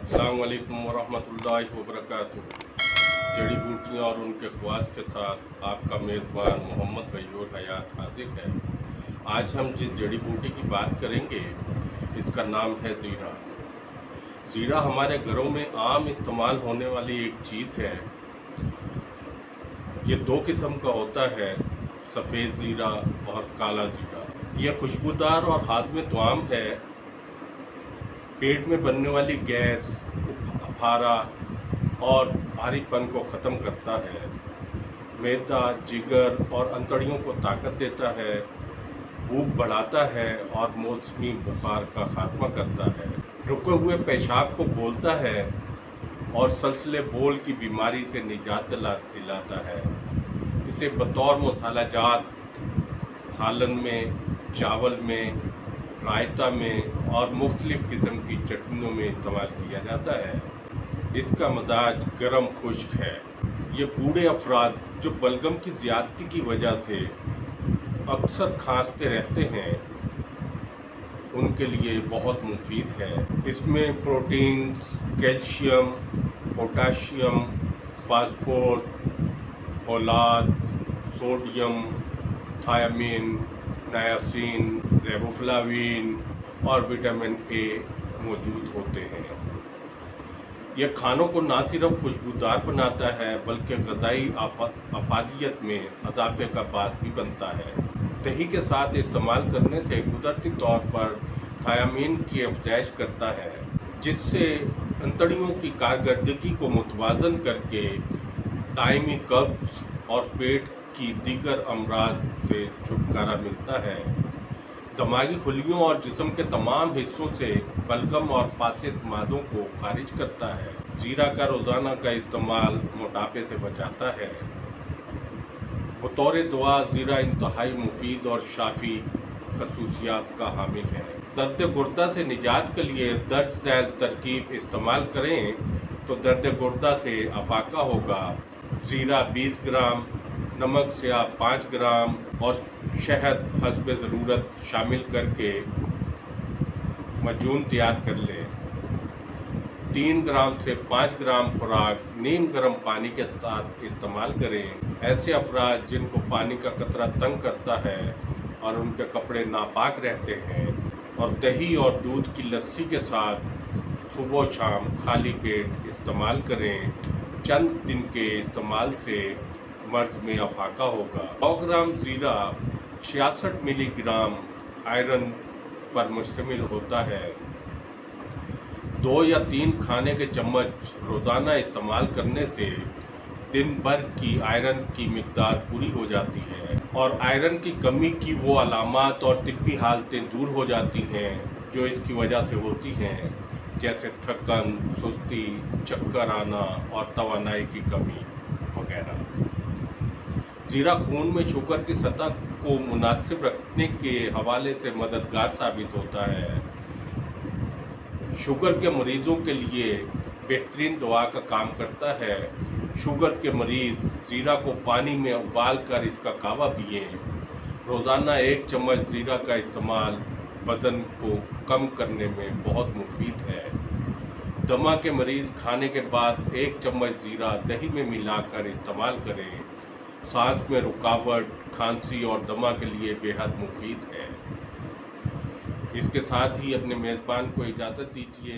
अस्सलाम वालेकुम वरहमतुल्लाहि वबरकातुहू। जड़ी बूटियाँ और उनके ख़वास के साथ आपका मेज़बान मोहम्मद गयूर हयात हाजिर है। आज हम जिस जड़ी बूटी की बात करेंगे इसका नाम है ज़ीरा। ज़ीरा हमारे घरों में आम इस्तेमाल होने वाली एक चीज़ है। ये दो किस्म का होता है, सफ़ेद ज़ीरा और काला ज़ीरा। यह खुशबूदार और हाज़मे तवाम है। पेट में बनने वाली गैस, अफारा और भारीपन को ख़त्म करता है। मैदा, जिगर और अंतड़ियों को ताकत देता है, भूख बढ़ाता है और मौसमी बुखार का खात्मा करता है। रुके हुए पेशाब को खोलता है और सलसले बोल की बीमारी से निजात दिलाता है। इसे बतौर मसाला जात सालन में, चावल में, रायता में और मुख्तलिफ़ किस्म की चटनियों में इस्तेमाल किया जाता है। इसका मजाज गर्म खुश्क है। ये बूढ़े अफराद जो बलगम की ज़्यादती की वजह से अक्सर खांसते रहते हैं, उनके लिए बहुत मुफीद है। इसमें प्रोटीन्स, कैल्शियम, पोटाशियम, फास्फोर, फौलाद, सोडियम, थायामीन, नायासिन, रेबोफ्लाविन और विटामिन ए मौजूद होते हैं। यह खानों को न सिर्फ खुशबूदार बनाता है बल्कि ग़िज़ाई अफादियत में इजाफे का बास भी बनता है। दही के साथ इस्तेमाल करने से कुदरती तौर पर थायामीन की अफजाइश करता है, जिससे अंतड़ियों की कारकर्दगी को मुतवाज़न करके दायमी कब्ज़ और पेट की दीगर अमराज से छुटकारा मिलता है। दिमागी खुलियों और जिस्म के तमाम हिस्सों से बलगम और फासिद मादों को खारिज करता है। ज़ीरा का रोज़ाना का इस्तेमाल मोटापे से बचाता है। बतौर दवा ज़ीरा इंतहाई मुफीद और शाफी खसूसियात का हामिल है। दर्द गुर्दा से निजात के लिए दर्ज झैल तरकीब इस्तेमाल करें तो दर्द गुर्दा से अफाका होगा। ज़ीरा 20 ग्राम, नमक से आप 5 ग्राम और शहद हस्ब ज़रूरत शामिल करके मजून तैयार कर लें। 3 ग्राम से 5 ग्राम खुराक नीम गर्म पानी के साथ इस्तेमाल करें। ऐसे अफराद जिनको पानी का कतरा तंग करता है और उनके कपड़े नापाक रहते हैं, और दही और दूध की लस्सी के साथ सुबह शाम खाली पेट इस्तेमाल करें। चंद दिन के इस्तेमाल से मर्ज़ में अफाका होगा। 100 ग्राम ज़ीरा 66 मिलीग्राम आयरन पर मुश्तमिल होता है। 2 या 3 खाने के चम्मच रोज़ाना इस्तेमाल करने से दिन भर की आयरन की मिकदार पूरी हो जाती है और आयरन की कमी की वो अलामात और तिब्बी हालतें दूर हो जाती हैं जो इसकी वजह से होती हैं, जैसे थकन, सुस्ती, चक्कर आना और तवानाई की कमी वगैरह। ज़ीरा खून में शुगर की सतह को मुनासिब रखने के हवाले से मददगार साबित होता है। शुगर के मरीज़ों के लिए बेहतरीन दवा का काम करता है। शुगर के मरीज़ ज़ीरा को पानी में उबाल कर इसका कावा पिएँ। रोज़ाना 1 चम्मच ज़ीरा का इस्तेमाल वज़न को कम करने में बहुत मुफीद है। दमा के मरीज़ खाने के बाद 1 चम्मच ज़ीरा दही में मिलाकर इस्तेमाल करें। सांस में रुकावट, खांसी और दमा के लिए बेहद मुफीद है। इसके साथ ही अपने मेज़बान को इजाज़त दीजिए।